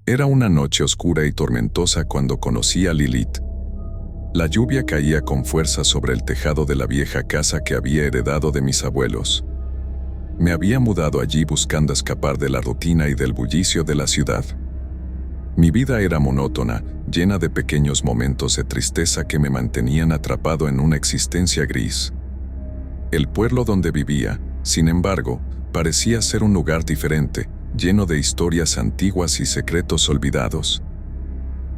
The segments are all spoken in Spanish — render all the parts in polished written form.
Era una noche oscura y tormentosa cuando conocí a Lilith. La lluvia caía con fuerza sobre el tejado de la vieja casa que había heredado de mis abuelos. Me había mudado allí buscando escapar de la rutina y del bullicio de la ciudad. Mi vida era monótona, llena de pequeños momentos de tristeza que me mantenían atrapado en una existencia gris. El pueblo donde vivía, sin embargo, parecía ser un lugar diferente, lleno de historias antiguas y secretos olvidados.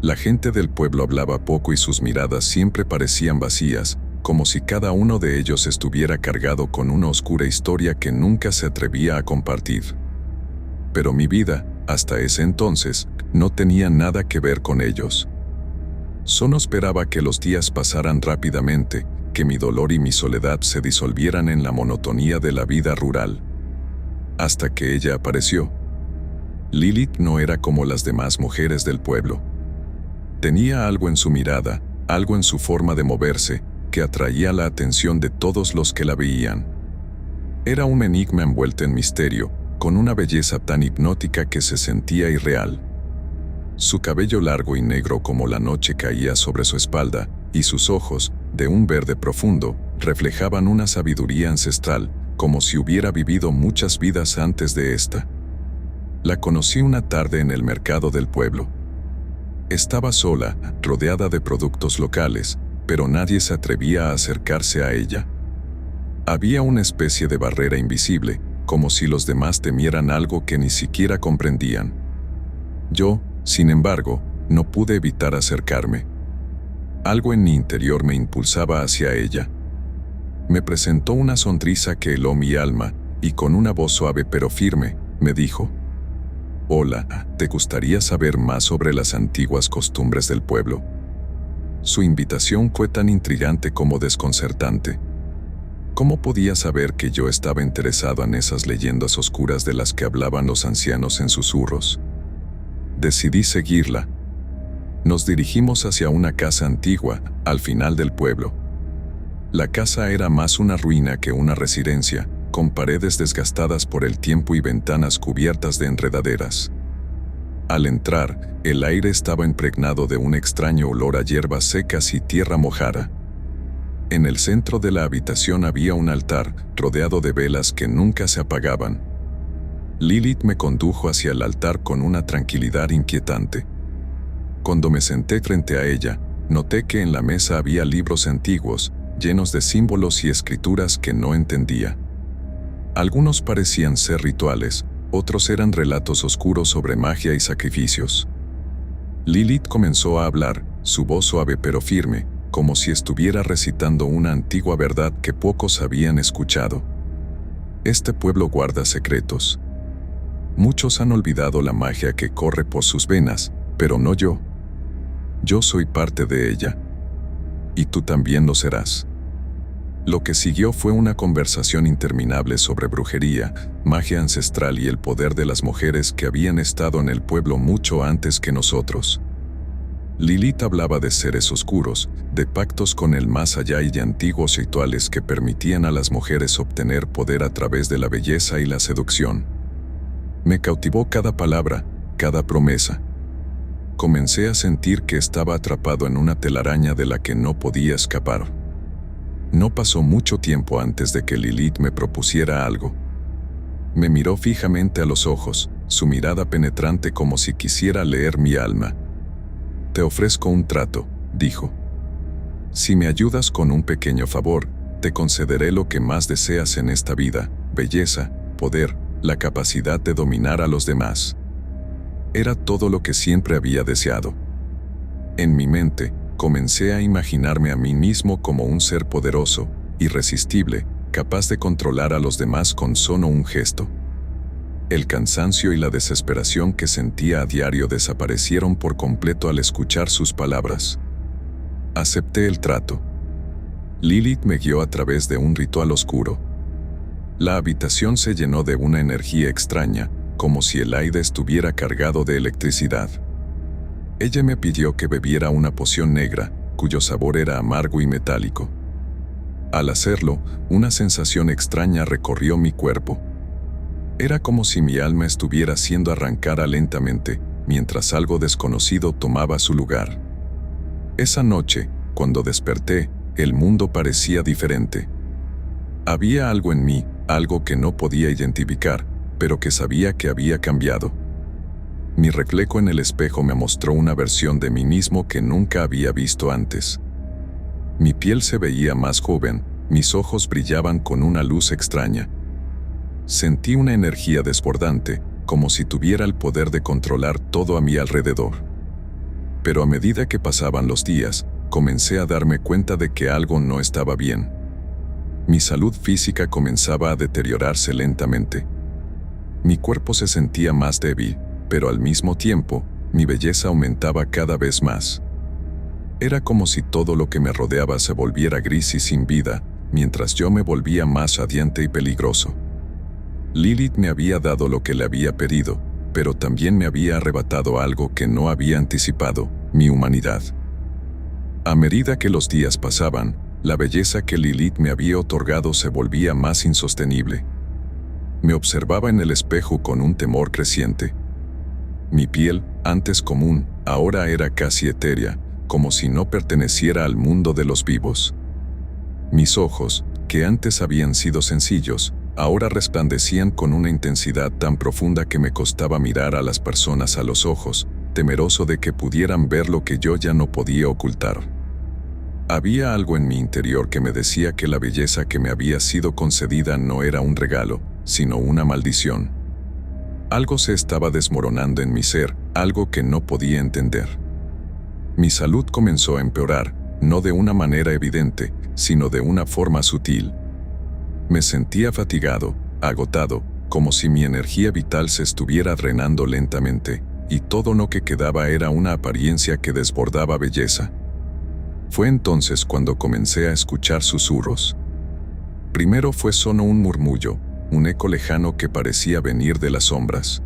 La gente del pueblo hablaba poco y sus miradas siempre parecían vacías, como si cada uno de ellos estuviera cargado con una oscura historia que nunca se atrevía a compartir. Pero mi vida, hasta ese entonces, no tenía nada que ver con ellos. Solo esperaba que los días pasaran rápidamente, que mi dolor y mi soledad se disolvieran en la monotonía de la vida rural. Hasta que ella apareció. Lilith no era como las demás mujeres del pueblo. Tenía algo en su mirada, algo en su forma de moverse, que atraía la atención de todos los que la veían. Era un enigma envuelto en misterio, con una belleza tan hipnótica que se sentía irreal. Su cabello largo y negro como la noche caía sobre su espalda, y sus ojos, de un verde profundo, reflejaban una sabiduría ancestral, como si hubiera vivido muchas vidas antes de esta. La conocí una tarde en el mercado del pueblo. Estaba sola, rodeada de productos locales, pero nadie se atrevía a acercarse a ella. Había una especie de barrera invisible, como si los demás temieran algo que ni siquiera comprendían. Yo, sin embargo, no pude evitar acercarme. Algo en mi interior me impulsaba hacia ella. Me presentó una sonrisa que heló mi alma, y con una voz suave pero firme, me dijo: «Hola, ¿te gustaría saber más sobre las antiguas costumbres del pueblo?». Su invitación fue tan intrigante como desconcertante. ¿Cómo podía saber que yo estaba interesado en esas leyendas oscuras de las que hablaban los ancianos en susurros? Decidí seguirla. Nos dirigimos hacia una casa antigua, al final del pueblo. La casa era más una ruina que una residencia, con paredes desgastadas por el tiempo y ventanas cubiertas de enredaderas. Al entrar, el aire estaba impregnado de un extraño olor a hierbas secas y tierra mojada. En el centro de la habitación había un altar, rodeado de velas que nunca se apagaban. Lilith me condujo hacia el altar con una tranquilidad inquietante. Cuando me senté frente a ella, noté que en la mesa había libros antiguos, llenos de símbolos y escrituras que no entendía. Algunos parecían ser rituales, otros eran relatos oscuros sobre magia y sacrificios. Lilith comenzó a hablar, su voz suave pero firme, como si estuviera recitando una antigua verdad que pocos habían escuchado. Este pueblo guarda secretos. Muchos han olvidado la magia que corre por sus venas, pero no yo. Yo soy parte de ella. Y tú también lo serás. Lo que siguió fue una conversación interminable sobre brujería, magia ancestral y el poder de las mujeres que habían estado en el pueblo mucho antes que nosotros. Lilith hablaba de seres oscuros, de pactos con el más allá y de antiguos rituales que permitían a las mujeres obtener poder a través de la belleza y la seducción. Me cautivó cada palabra, cada promesa. Comencé a sentir que estaba atrapado en una telaraña de la que no podía escapar. No pasó mucho tiempo antes de que Lilith me propusiera algo. Me miró fijamente a los ojos, su mirada penetrante como si quisiera leer mi alma. «Te ofrezco un trato», dijo. «Si me ayudas con un pequeño favor, te concederé lo que más deseas en esta vida: belleza, poder, la capacidad de dominar a los demás». Era todo lo que siempre había deseado. En mi mente, comencé a imaginarme a mí mismo como un ser poderoso, irresistible, capaz de controlar a los demás con solo un gesto. El cansancio y la desesperación que sentía a diario desaparecieron por completo al escuchar sus palabras. Acepté el trato. Lilith me guió a través de un ritual oscuro. La habitación se llenó de una energía extraña, como si el aire estuviera cargado de electricidad. Ella me pidió que bebiera una poción negra, cuyo sabor era amargo y metálico. Al hacerlo, una sensación extraña recorrió mi cuerpo. Era como si mi alma estuviera siendo arrancada lentamente, mientras algo desconocido tomaba su lugar. Esa noche, cuando desperté, el mundo parecía diferente. Había algo en mí, algo que no podía identificar, pero que sabía que había cambiado. Mi reflejo en el espejo me mostró una versión de mí mismo que nunca había visto antes. Mi piel se veía más joven, mis ojos brillaban con una luz extraña. Sentí una energía desbordante, como si tuviera el poder de controlar todo a mi alrededor. Pero a medida que pasaban los días, comencé a darme cuenta de que algo no estaba bien. Mi salud física comenzaba a deteriorarse lentamente. Mi cuerpo se sentía más débil, pero al mismo tiempo, mi belleza aumentaba cada vez más. Era como si todo lo que me rodeaba se volviera gris y sin vida, mientras yo me volvía más radiante y peligroso. Lilith me había dado lo que le había pedido, pero también me había arrebatado algo que no había anticipado, mi humanidad. A medida que los días pasaban, la belleza que Lilith me había otorgado se volvía más insostenible. Me observaba en el espejo con un temor creciente. Mi piel, antes común, ahora era casi etérea, como si no perteneciera al mundo de los vivos. Mis ojos, que antes habían sido sencillos, ahora resplandecían con una intensidad tan profunda que me costaba mirar a las personas a los ojos, temeroso de que pudieran ver lo que yo ya no podía ocultar. Había algo en mi interior que me decía que la belleza que me había sido concedida no era un regalo, sino una maldición. Algo se estaba desmoronando en mi ser, algo que no podía entender. Mi salud comenzó a empeorar, no de una manera evidente, sino de una forma sutil. Me sentía fatigado, agotado, como si mi energía vital se estuviera drenando lentamente, y todo lo que quedaba era una apariencia que desbordaba belleza. Fue entonces cuando comencé a escuchar susurros. Primero fue solo un murmullo, un eco lejano que parecía venir de las sombras.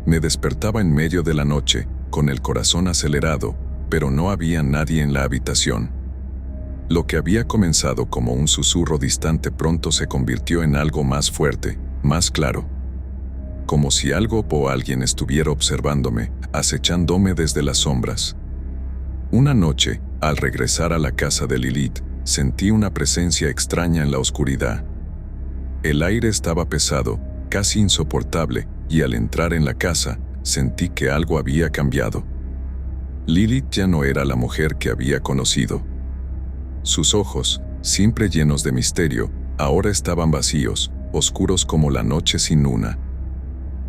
Me despertaba en medio de la noche, con el corazón acelerado, pero no había nadie en la habitación. Lo que había comenzado como un susurro distante pronto se convirtió en algo más fuerte, más claro. Como si algo o alguien estuviera observándome, acechándome desde las sombras. Una noche, al regresar a la casa de Lilith, sentí una presencia extraña en la oscuridad. El aire estaba pesado, casi insoportable, y al entrar en la casa, sentí que algo había cambiado. Lilith ya no era la mujer que había conocido. Sus ojos, siempre llenos de misterio, ahora estaban vacíos, oscuros como la noche sin luna.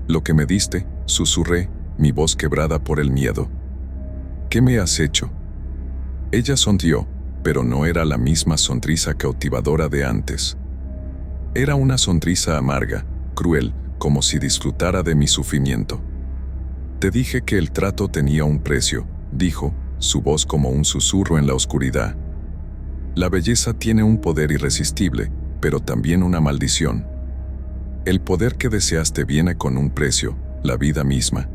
«Lo que me diste», susurré, mi voz quebrada por el miedo. «¿Qué me has hecho?». Ella sonrió, pero no era la misma sonrisa cautivadora de antes. Era una sonrisa amarga, cruel, como si disfrutara de mi sufrimiento. «Te dije que el trato tenía un precio», dijo, su voz como un susurro en la oscuridad. «La belleza tiene un poder irresistible, pero también una maldición. El poder que deseaste viene con un precio, la vida misma».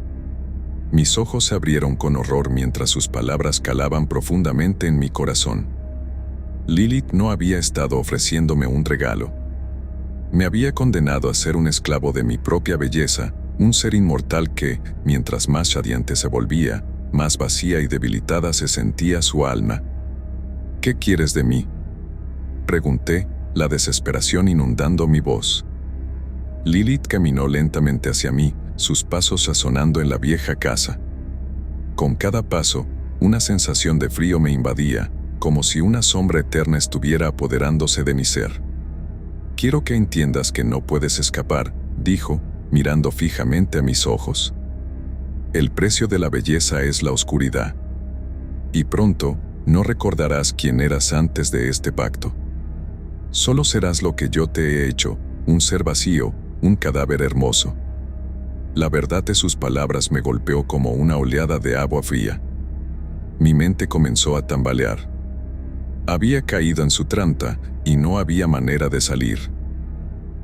Mis ojos se abrieron con horror mientras sus palabras calaban profundamente en mi corazón. Lilith no había estado ofreciéndome un regalo. Me había condenado a ser un esclavo de mi propia belleza, un ser inmortal que, mientras más radiante se volvía, más vacía y debilitada se sentía su alma. «¿Qué quieres de mí?», pregunté, la desesperación inundando mi voz. Lilith caminó lentamente hacia mí, sus pasos resonando en la vieja casa. Con cada paso, una sensación de frío me invadía, como si una sombra eterna estuviera apoderándose de mi ser. «Quiero que entiendas que no puedes escapar», dijo, mirando fijamente a mis ojos. «El precio de la belleza es la oscuridad. Y pronto, no recordarás quién eras antes de este pacto. Solo serás lo que yo te he hecho, un ser vacío, un cadáver hermoso». La verdad de sus palabras me golpeó como una oleada de agua fría. Mi mente comenzó a tambalear. Había caído en su trampa y no había manera de salir.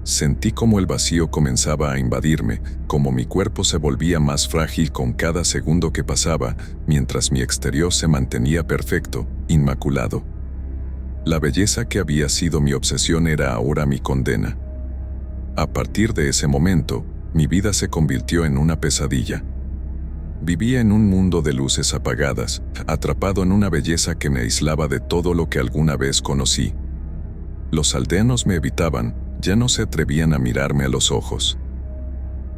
Sentí como el vacío comenzaba a invadirme, como mi cuerpo se volvía más frágil con cada segundo que pasaba, mientras mi exterior se mantenía perfecto, inmaculado. La belleza que había sido mi obsesión era ahora mi condena. A partir de ese momento, mi vida se convirtió en una pesadilla. Vivía en un mundo de luces apagadas, atrapado en una belleza que me aislaba de todo lo que alguna vez conocí. Los aldeanos me evitaban, ya no se atrevían a mirarme a los ojos.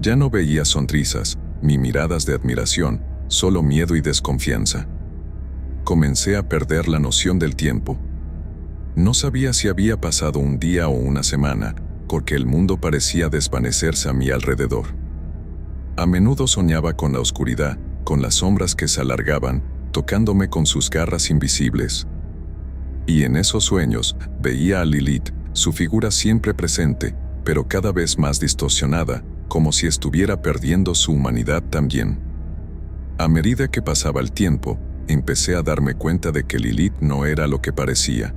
Ya no veía sonrisas, ni miradas de admiración, solo miedo y desconfianza. Comencé a perder la noción del tiempo. No sabía si había pasado un día o una semana, porque el mundo parecía desvanecerse a mi alrededor. A menudo soñaba con la oscuridad, con las sombras que se alargaban, tocándome con sus garras invisibles. Y en esos sueños veía a Lilith, su figura siempre presente, pero cada vez más distorsionada, como si estuviera perdiendo su humanidad también. A medida que pasaba el tiempo, empecé a darme cuenta de que Lilith no era lo que parecía.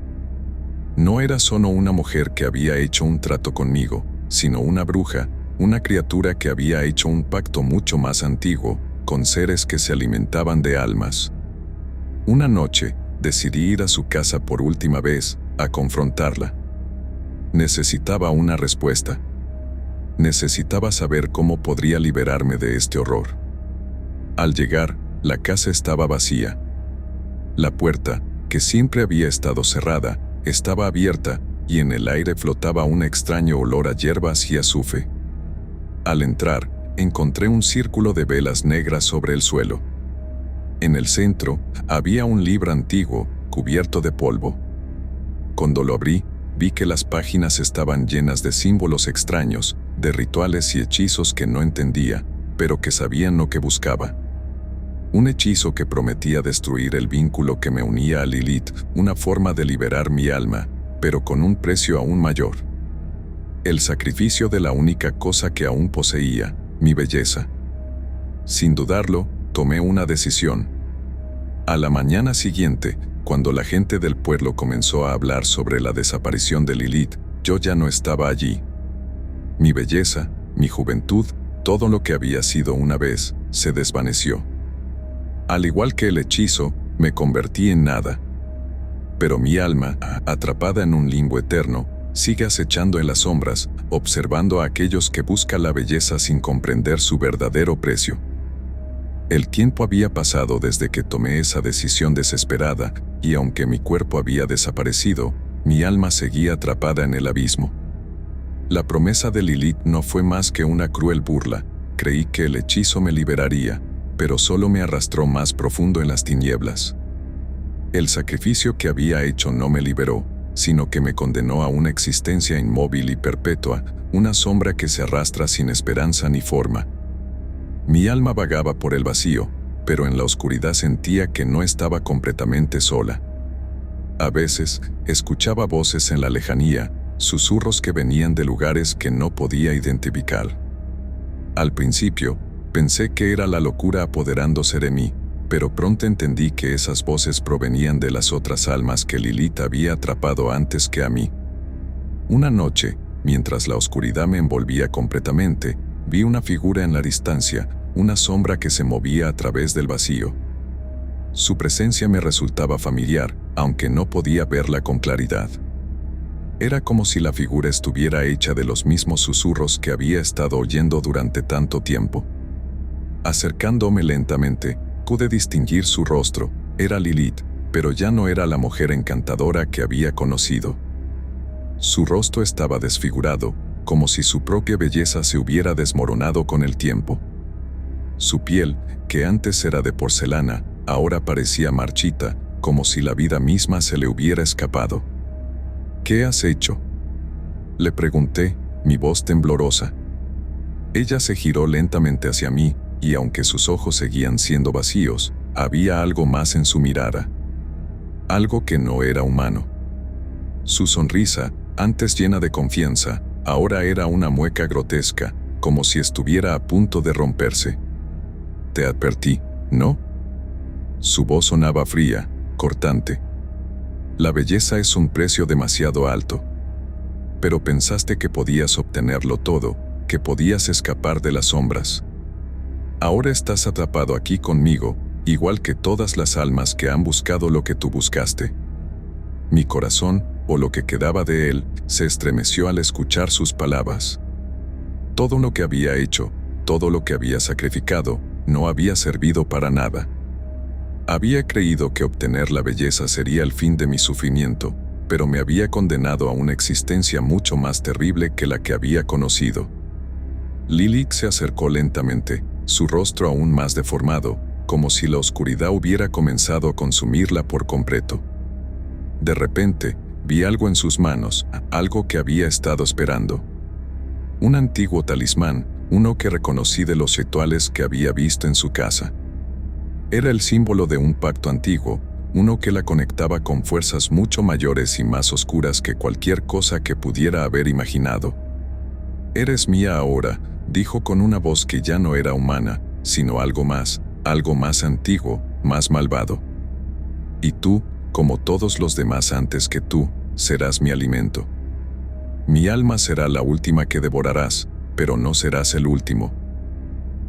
No era solo una mujer que había hecho un trato conmigo, sino una bruja, una criatura que había hecho un pacto mucho más antiguo, con seres que se alimentaban de almas. Una noche, decidí ir a su casa por última vez, a confrontarla. Necesitaba una respuesta. Necesitaba saber cómo podría liberarme de este horror. Al llegar, la casa estaba vacía. La puerta, que siempre había estado cerrada, estaba abierta, y en el aire flotaba un extraño olor a hierbas y azufre. Al entrar, encontré un círculo de velas negras sobre el suelo. En el centro, había un libro antiguo, cubierto de polvo. Cuando lo abrí, vi que las páginas estaban llenas de símbolos extraños, de rituales y hechizos que no entendía, pero que sabían lo que buscaba. Un hechizo que prometía destruir el vínculo que me unía a Lilith, una forma de liberar mi alma, pero con un precio aún mayor. El sacrificio de la única cosa que aún poseía, mi belleza. Sin dudarlo, tomé una decisión. A la mañana siguiente, cuando la gente del pueblo comenzó a hablar sobre la desaparición de Lilith, yo ya no estaba allí. Mi belleza, mi juventud, todo lo que había sido una vez, se desvaneció. Al igual que el hechizo, me convertí en nada. Pero mi alma, atrapada en un limbo eterno, sigue acechando en las sombras, observando a aquellos que buscan la belleza sin comprender su verdadero precio. El tiempo había pasado desde que tomé esa decisión desesperada, y aunque mi cuerpo había desaparecido, mi alma seguía atrapada en el abismo. La promesa de Lilith no fue más que una cruel burla. Creí que el hechizo me liberaría, pero solo me arrastró más profundo en las tinieblas. El sacrificio que había hecho no me liberó, sino que me condenó a una existencia inmóvil y perpetua, una sombra que se arrastra sin esperanza ni forma. Mi alma vagaba por el vacío, pero en la oscuridad sentía que no estaba completamente sola. A veces, escuchaba voces en la lejanía, susurros que venían de lugares que no podía identificar. Al principio, pensé que era la locura apoderándose de mí, pero pronto entendí que esas voces provenían de las otras almas que Lilith había atrapado antes que a mí. Una noche, mientras la oscuridad me envolvía completamente, vi una figura en la distancia, una sombra que se movía a través del vacío. Su presencia me resultaba familiar, aunque no podía verla con claridad. Era como si la figura estuviera hecha de los mismos susurros que había estado oyendo durante tanto tiempo. Acercándome lentamente, pude distinguir su rostro. Era Lilith, pero ya no era la mujer encantadora que había conocido. Su rostro estaba desfigurado, como si su propia belleza se hubiera desmoronado con el tiempo. Su piel, que antes era de porcelana, ahora parecía marchita, como si la vida misma se le hubiera escapado. ¿Qué has hecho?, le pregunté, mi voz temblorosa. Ella se giró lentamente hacia mí, y aunque sus ojos seguían siendo vacíos, había algo más en su mirada. Algo que no era humano. Su sonrisa, antes llena de confianza, ahora era una mueca grotesca, como si estuviera a punto de romperse. Te advertí, ¿no? Su voz sonaba fría, cortante. La belleza es un precio demasiado alto. Pero pensaste que podías obtenerlo todo, que podías escapar de las sombras. Ahora estás atrapado aquí conmigo, igual que todas las almas que han buscado lo que tú buscaste. Mi corazón, o lo que quedaba de él, se estremeció al escuchar sus palabras. Todo lo que había hecho, todo lo que había sacrificado, no había servido para nada. Había creído que obtener la belleza sería el fin de mi sufrimiento, pero me había condenado a una existencia mucho más terrible que la que había conocido. Lilith se acercó lentamente, su rostro aún más deformado, como si la oscuridad hubiera comenzado a consumirla por completo. De repente, vi algo en sus manos, algo que había estado esperando. Un antiguo talismán, uno que reconocí de los rituales que había visto en su casa. Era el símbolo de un pacto antiguo, uno que la conectaba con fuerzas mucho mayores y más oscuras que cualquier cosa que pudiera haber imaginado. «Eres mía ahora», dijo con una voz que ya no era humana, sino algo más antiguo, más malvado. «Y tú, como todos los demás antes que tú, serás mi alimento. Mi alma será la última que devorarás, pero no serás el último.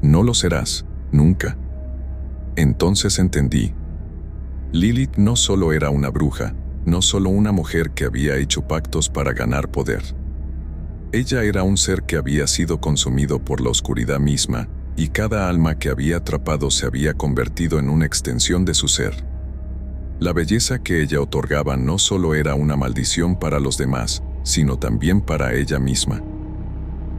No lo serás, nunca». Entonces entendí. Lilith no solo era una bruja, no solo una mujer que había hecho pactos para ganar poder. Ella era un ser que había sido consumido por la oscuridad misma, y cada alma que había atrapado se había convertido en una extensión de su ser. La belleza que ella otorgaba no solo era una maldición para los demás, sino también para ella misma.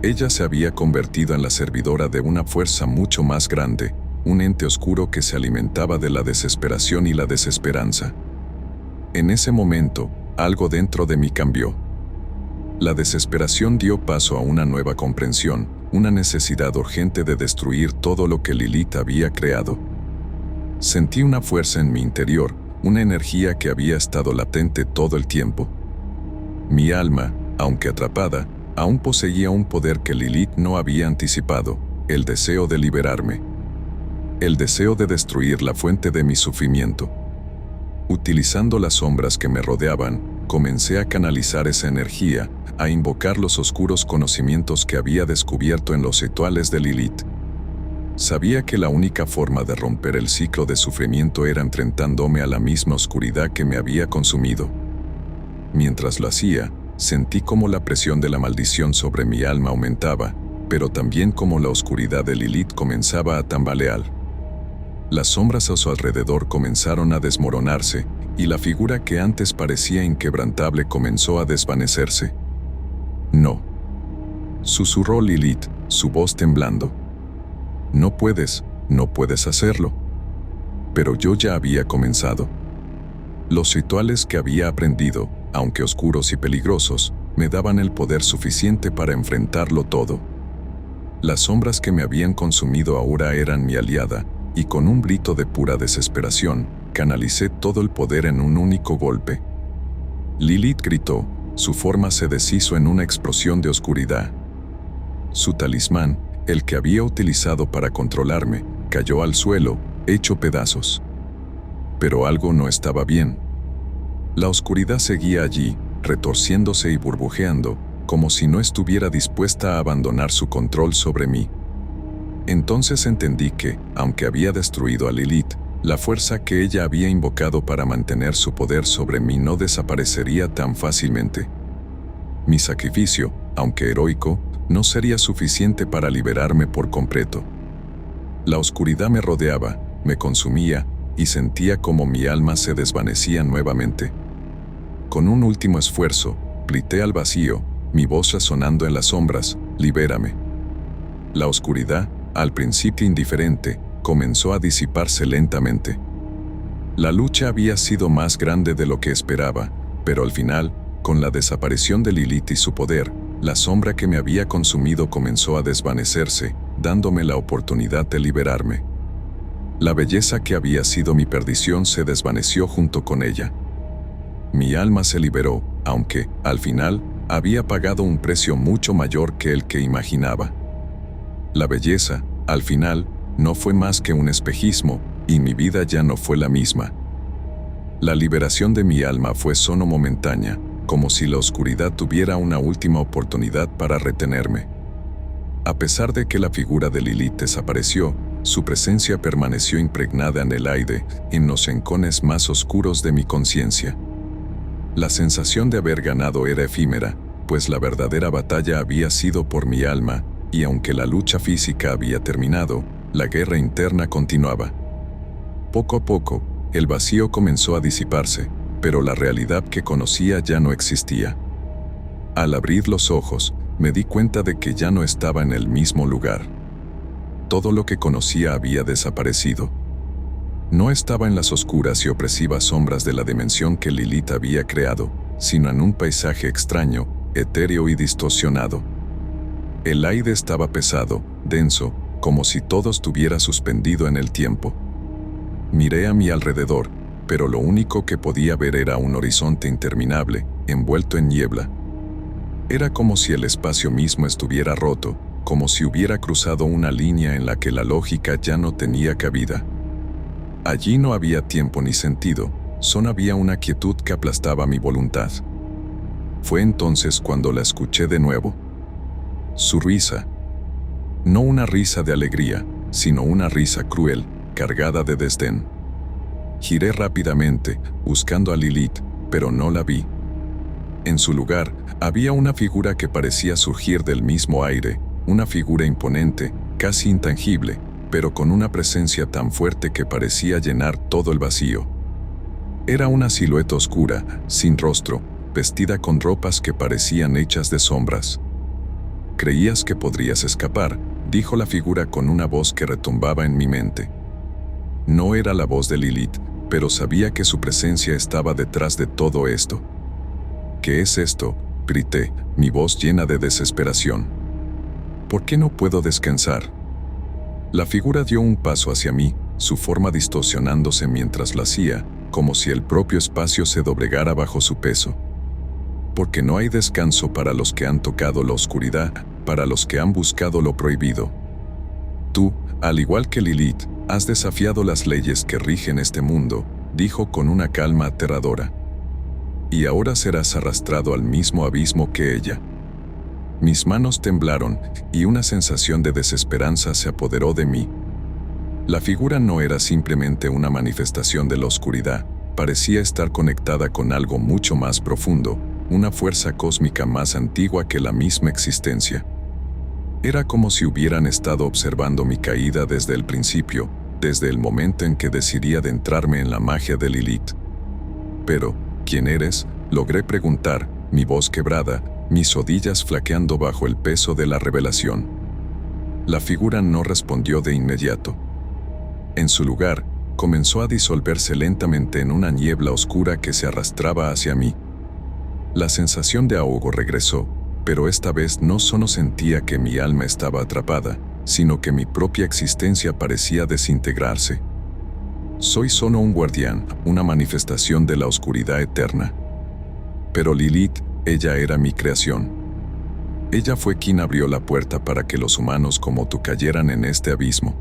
Ella se había convertido en la servidora de una fuerza mucho más grande, un ente oscuro que se alimentaba de la desesperación y la desesperanza. En ese momento, algo dentro de mí cambió. La desesperación dio paso a una nueva comprensión, una necesidad urgente de destruir todo lo que Lilith había creado. Sentí una fuerza en mi interior, una energía que había estado latente todo el tiempo. Mi alma, aunque atrapada, aún poseía un poder que Lilith no había anticipado, el deseo de liberarme. El deseo de destruir la fuente de mi sufrimiento. Utilizando las sombras que me rodeaban, comencé a canalizar esa energía, a invocar los oscuros conocimientos que había descubierto en los rituales de Lilith. Sabía que la única forma de romper el ciclo de sufrimiento era enfrentándome a la misma oscuridad que me había consumido. Mientras lo hacía, sentí como la presión de la maldición sobre mi alma aumentaba, pero también como la oscuridad de Lilith comenzaba a tambalear. Las sombras a su alrededor comenzaron a desmoronarse, y la figura que antes parecía inquebrantable comenzó a desvanecerse. «No», susurró Lilith, su voz temblando. «No puedes hacerlo». Pero yo ya había comenzado. Los rituales que había aprendido, aunque oscuros y peligrosos, me daban el poder suficiente para enfrentarlo todo. Las sombras que me habían consumido ahora eran mi aliada, y con un grito de pura desesperación, canalicé todo el poder en un único golpe. Lilith gritó, su forma se deshizo en una explosión de oscuridad. Su talismán, el que había utilizado para controlarme, cayó al suelo, hecho pedazos. Pero algo no estaba bien. La oscuridad seguía allí, retorciéndose y burbujeando, como si no estuviera dispuesta a abandonar su control sobre mí. Entonces entendí que, aunque había destruido a Lilith, la fuerza que ella había invocado para mantener su poder sobre mí no desaparecería tan fácilmente. Mi sacrificio, aunque heroico, no sería suficiente para liberarme por completo. La oscuridad me rodeaba, me consumía, y sentía como mi alma se desvanecía nuevamente. Con un último esfuerzo, grité al vacío, mi voz resonando en las sombras, «Libérame». La oscuridad, al principio indiferente, comenzó a disiparse lentamente. La lucha había sido más grande de lo que esperaba, pero al final, con la desaparición de Lilith y su poder, la sombra que me había consumido comenzó a desvanecerse, dándome la oportunidad de liberarme. La belleza que había sido mi perdición se desvaneció junto con ella. Mi alma se liberó, aunque, al final, había pagado un precio mucho mayor que el que imaginaba. La belleza, al final, no fue más que un espejismo, y mi vida ya no fue la misma. La liberación de mi alma fue solo momentánea, como si la oscuridad tuviera una última oportunidad para retenerme. A pesar de que la figura de Lilith desapareció, su presencia permaneció impregnada en el aire, en los rincones más oscuros de mi conciencia. La sensación de haber ganado era efímera, pues la verdadera batalla había sido por mi alma, y aunque la lucha física había terminado, la guerra interna continuaba. Poco a poco, el vacío comenzó a disiparse, pero la realidad que conocía ya no existía. Al abrir los ojos, me di cuenta de que ya no estaba en el mismo lugar. Todo lo que conocía había desaparecido. No estaba en las oscuras y opresivas sombras de la dimensión que Lilith había creado, sino en un paisaje extraño, etéreo y distorsionado. El aire estaba pesado, denso, como si todo estuviera suspendido en el tiempo. Miré a mi alrededor, pero lo único que podía ver era un horizonte interminable, envuelto en niebla. Era como si el espacio mismo estuviera roto, como si hubiera cruzado una línea en la que la lógica ya no tenía cabida. Allí no había tiempo ni sentido, solo había una quietud que aplastaba mi voluntad. Fue entonces cuando la escuché de nuevo. Su risa. No una risa de alegría, sino una risa cruel, cargada de desdén. Giré rápidamente, buscando a Lilith, pero no la vi. En su lugar, había una figura que parecía surgir del mismo aire, una figura imponente, casi intangible, pero con una presencia tan fuerte que parecía llenar todo el vacío. Era una silueta oscura, sin rostro, vestida con ropas que parecían hechas de sombras. «¿Creías que podrías escapar?», dijo la figura con una voz que retumbaba en mi mente. No era la voz de Lilith, pero sabía que su presencia estaba detrás de todo esto. «¿Qué es esto?», grité, mi voz llena de desesperación. «¿Por qué no puedo descansar?». La figura dio un paso hacia mí, su forma distorsionándose mientras lo hacía, como si el propio espacio se doblegara bajo su peso. «Porque no hay descanso para los que han tocado la oscuridad, para los que han buscado lo prohibido. Tú, al igual que Lilith, has desafiado las leyes que rigen este mundo», dijo con una calma aterradora. «Y ahora serás arrastrado al mismo abismo que ella». Mis manos temblaron y una sensación de desesperanza se apoderó de mí. La figura no era simplemente una manifestación de la oscuridad, parecía estar conectada con algo mucho más profundo, una fuerza cósmica más antigua que la misma existencia. Era como si hubieran estado observando mi caída desde el principio, desde el momento en que decidí adentrarme en la magia de Lilith. «Pero, ¿quién eres?», logré preguntar, mi voz quebrada, mis rodillas flaqueando bajo el peso de la revelación. La figura no respondió de inmediato. En su lugar, comenzó a disolverse lentamente en una niebla oscura que se arrastraba hacia mí. La sensación de ahogo regresó, pero esta vez no solo sentía que mi alma estaba atrapada, sino que mi propia existencia parecía desintegrarse. Soy solo un guardián, una manifestación de la oscuridad eterna. Pero Lilith, ella era mi creación. Ella fue quien abrió la puerta para que los humanos como tú cayeran en este abismo.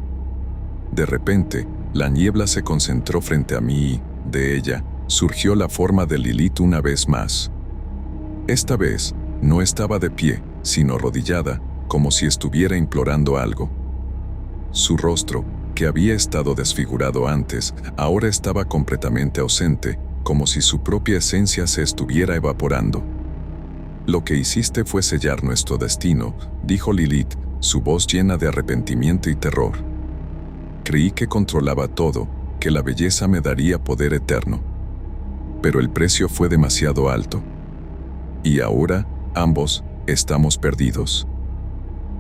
De repente, la niebla se concentró frente a mí y, de ella, surgió la forma de Lilith una vez más. Esta vez, no estaba de pie, sino arrodillada, como si estuviera implorando algo. Su rostro, que había estado desfigurado antes, ahora estaba completamente ausente, como si su propia esencia se estuviera evaporando. «Lo que hiciste fue sellar nuestro destino», dijo Lilith, su voz llena de arrepentimiento y terror. «Creí que controlaba todo, que la belleza me daría poder eterno. Pero el precio fue demasiado alto. Y ahora, ambos, estamos perdidos».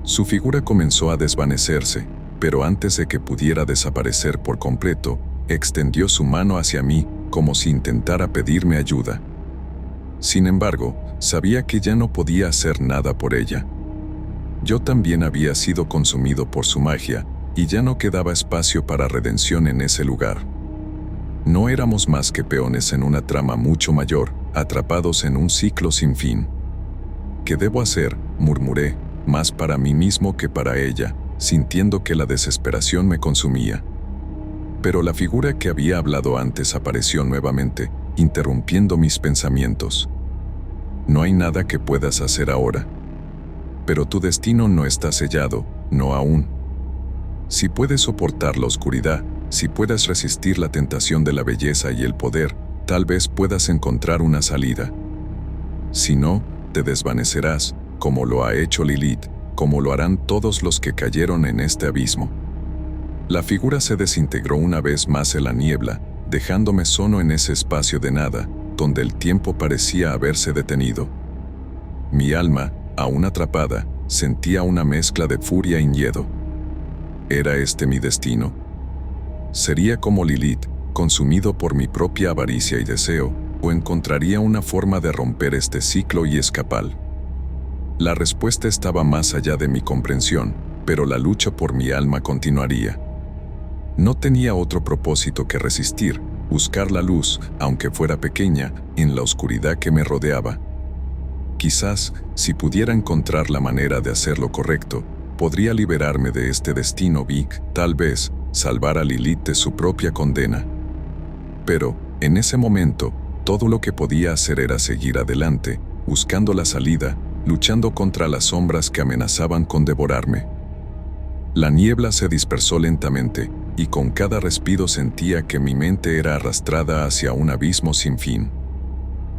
Su figura comenzó a desvanecerse, pero antes de que pudiera desaparecer por completo, extendió su mano hacia mí, como si intentara pedirme ayuda. Sin embargo, sabía que ya no podía hacer nada por ella. Yo también había sido consumido por su magia, y ya no quedaba espacio para redención en ese lugar. No éramos más que peones en una trama mucho mayor, atrapados en un ciclo sin fin. «¿Qué debo hacer?», murmuré, más para mí mismo que para ella, sintiendo que la desesperación me consumía. Pero la figura que había hablado antes apareció nuevamente, interrumpiendo mis pensamientos. «No hay nada que puedas hacer ahora. Pero tu destino no está sellado, no aún. Si puedes soportar la oscuridad, si puedes resistir la tentación de la belleza y el poder, tal vez puedas encontrar una salida. Si no, te desvanecerás, como lo ha hecho Lilith, como lo harán todos los que cayeron en este abismo». La figura se desintegró una vez más en la niebla, dejándome solo en ese espacio de nada, donde el tiempo parecía haberse detenido. Mi alma, aún atrapada, sentía una mezcla de furia y miedo. ¿Era este mi destino? ¿Sería como Lilith, consumido por mi propia avaricia y deseo, o encontraría una forma de romper este ciclo y escapar? La respuesta estaba más allá de mi comprensión, pero la lucha por mi alma continuaría. No tenía otro propósito que resistir, buscar la luz, aunque fuera pequeña, en la oscuridad que me rodeaba. Quizás, si pudiera encontrar la manera de hacer lo correcto, podría liberarme de este destino y, tal vez, salvar a Lilith de su propia condena. Pero, en ese momento, todo lo que podía hacer era seguir adelante, buscando la salida, luchando contra las sombras que amenazaban con devorarme. La niebla se dispersó lentamente, y con cada respiro sentía que mi mente era arrastrada hacia un abismo sin fin.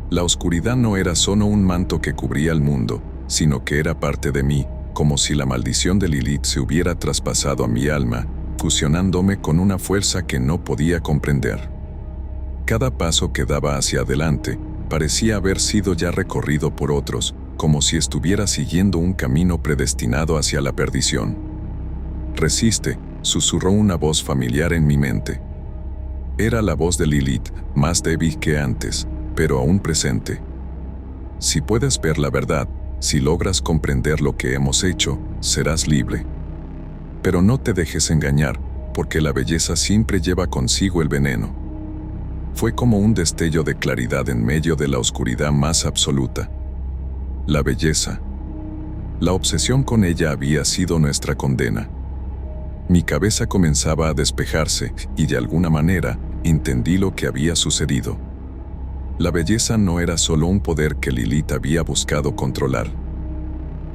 La oscuridad no era solo un manto que cubría el mundo, sino que era parte de mí, como si la maldición de Lilith se hubiera traspasado a mi alma, fusionándome con una fuerza que no podía comprender. Cada paso que daba hacia adelante parecía haber sido ya recorrido por otros, como si estuviera siguiendo un camino predestinado hacia la perdición. «Resiste», susurró una voz familiar en mi mente. Era la voz de Lilith, más débil que antes, pero aún presente. «Si puedes ver la verdad, si logras comprender lo que hemos hecho, serás libre. Pero no te dejes engañar, porque la belleza siempre lleva consigo el veneno». Fue como un destello de claridad en medio de la oscuridad más absoluta. La belleza. La obsesión con ella había sido nuestra condena. Mi cabeza comenzaba a despejarse y de alguna manera entendí lo que había sucedido. La belleza no era solo un poder que Lilith había buscado controlar.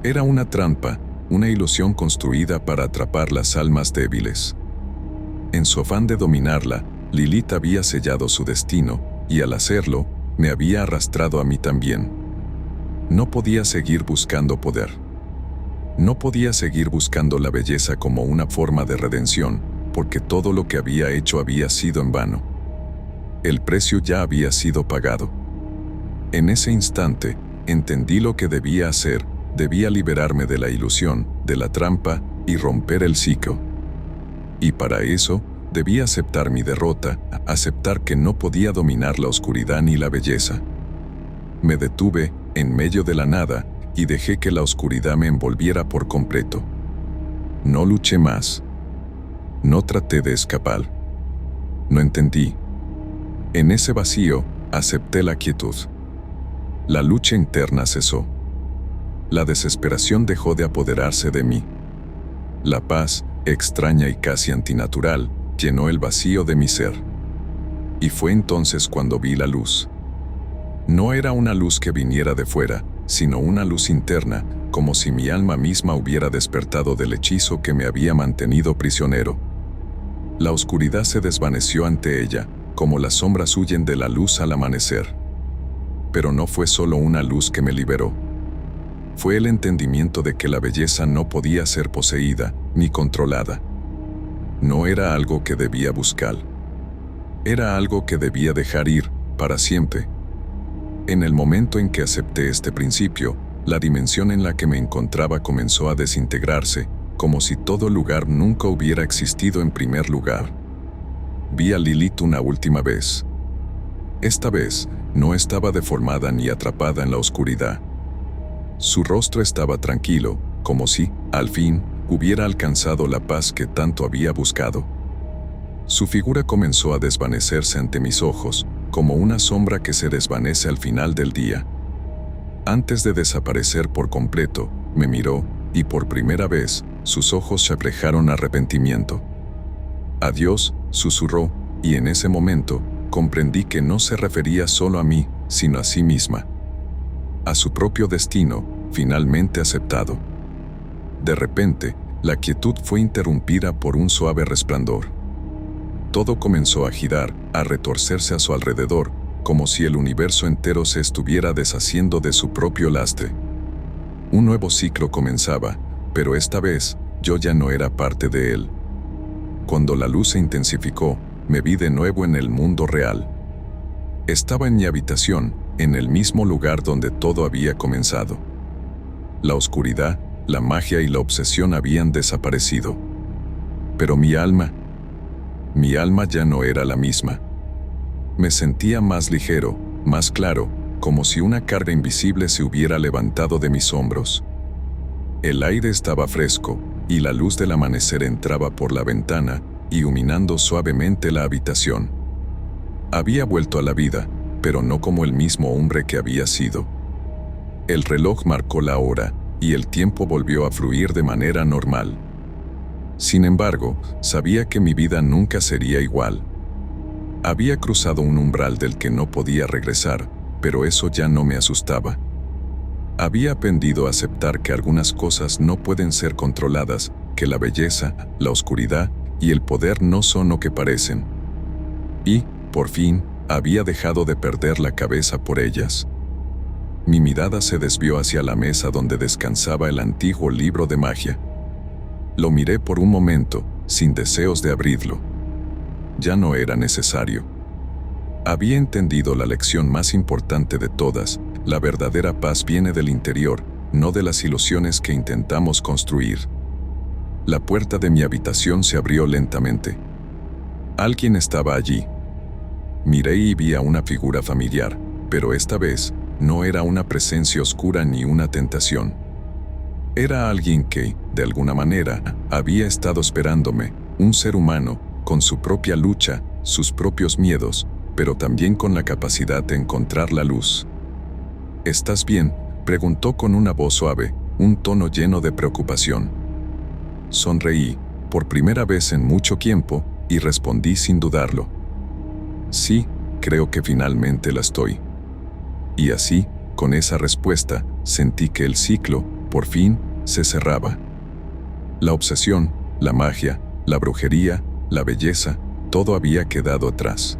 Era una trampa, una ilusión construida para atrapar las almas débiles. En su afán de dominarla, Lilith había sellado su destino, y al hacerlo, me había arrastrado a mí también. No podía seguir buscando poder. No podía seguir buscando la belleza como una forma de redención, porque todo lo que había hecho había sido en vano. El precio ya había sido pagado. En ese instante, entendí lo que debía hacer. Debía liberarme de la ilusión, de la trampa, y romper el ciclo. Y para eso, debía aceptar mi derrota, aceptar que no podía dominar la oscuridad ni la belleza. Me detuve, en medio de la nada, y dejé que la oscuridad me envolviera por completo. No luché más. No traté de escapar. No entendí. En ese vacío, acepté la quietud. La lucha interna cesó. La desesperación dejó de apoderarse de mí. La paz, extraña y casi antinatural, llenó el vacío de mi ser. Y fue entonces cuando vi la luz. No era una luz que viniera de fuera, sino una luz interna, como si mi alma misma hubiera despertado del hechizo que me había mantenido prisionero. La oscuridad se desvaneció ante ella, como las sombras huyen de la luz al amanecer. Pero no fue solo una luz que me liberó. Fue el entendimiento de que la belleza no podía ser poseída, ni controlada. No era algo que debía buscar. Era algo que debía dejar ir, para siempre. En el momento en que acepté este principio, la dimensión en la que me encontraba comenzó a desintegrarse, como si todo lugar nunca hubiera existido en primer lugar. Vi a Lilith una última vez. Esta vez, no estaba deformada ni atrapada en la oscuridad. Su rostro estaba tranquilo, como si, al fin, hubiera alcanzado la paz que tanto había buscado. Su figura comenzó a desvanecerse ante mis ojos, como una sombra que se desvanece al final del día. Antes de desaparecer por completo, me miró, y por primera vez, sus ojos reflejaron arrepentimiento. «Adiós», susurró, y en ese momento, comprendí que no se refería solo a mí, sino a sí misma. A su propio destino, finalmente aceptado. De repente, la quietud fue interrumpida por un suave resplandor. Todo comenzó a girar, a retorcerse a su alrededor, como si el universo entero se estuviera deshaciendo de su propio lastre. Un nuevo ciclo comenzaba, pero esta vez, yo ya no era parte de él. Cuando la luz se intensificó, me vi de nuevo en el mundo real. Estaba en mi habitación, en el mismo lugar donde todo había comenzado. La oscuridad, la magia y la obsesión habían desaparecido. Pero mi alma ya no era la misma. Me sentía más ligero, más claro, como si una carga invisible se hubiera levantado de mis hombros. El aire estaba fresco, y la luz del amanecer entraba por la ventana, iluminando suavemente la habitación. Había vuelto a la vida, pero no como el mismo hombre que había sido. El reloj marcó la hora, y el tiempo volvió a fluir de manera normal. Sin embargo, sabía que mi vida nunca sería igual. Había cruzado un umbral del que no podía regresar, pero eso ya no me asustaba. Había aprendido a aceptar que algunas cosas no pueden ser controladas, que la belleza, la oscuridad y el poder no son lo que parecen. Y, por fin, había dejado de perder la cabeza por ellas. Mi mirada se desvió hacia la mesa donde descansaba el antiguo libro de magia. Lo miré por un momento, sin deseos de abrirlo. Ya no era necesario. Había entendido la lección más importante de todas: la verdadera paz viene del interior, no de las ilusiones que intentamos construir. La puerta de mi habitación se abrió lentamente. Alguien estaba allí. Miré y vi a una figura familiar, pero esta vez no era una presencia oscura ni una tentación. Era alguien que, de alguna manera, había estado esperándome, un ser humano, con su propia lucha, sus propios miedos, pero también con la capacidad de encontrar la luz. ¿Estás bien?, preguntó con una voz suave, un tono lleno de preocupación. Sonreí, por primera vez en mucho tiempo, y respondí sin dudarlo. Sí, creo que finalmente la estoy. Y así, con esa respuesta, sentí que el ciclo, por fin, se cerraba. La obsesión, la magia, la brujería, la belleza, todo había quedado atrás.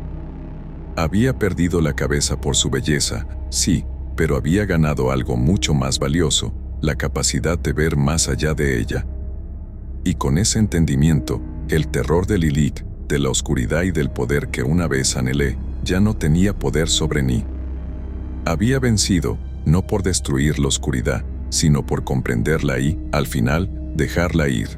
Había perdido la cabeza por su belleza, sí, pero había ganado algo mucho más valioso: la capacidad de ver más allá de ella. Y con ese entendimiento, el terror de Lilith, de la oscuridad y del poder que una vez anhelé, ya no tenía poder sobre mí. Había vencido, no por destruir la oscuridad, sino por comprenderla y, al final, dejarla ir.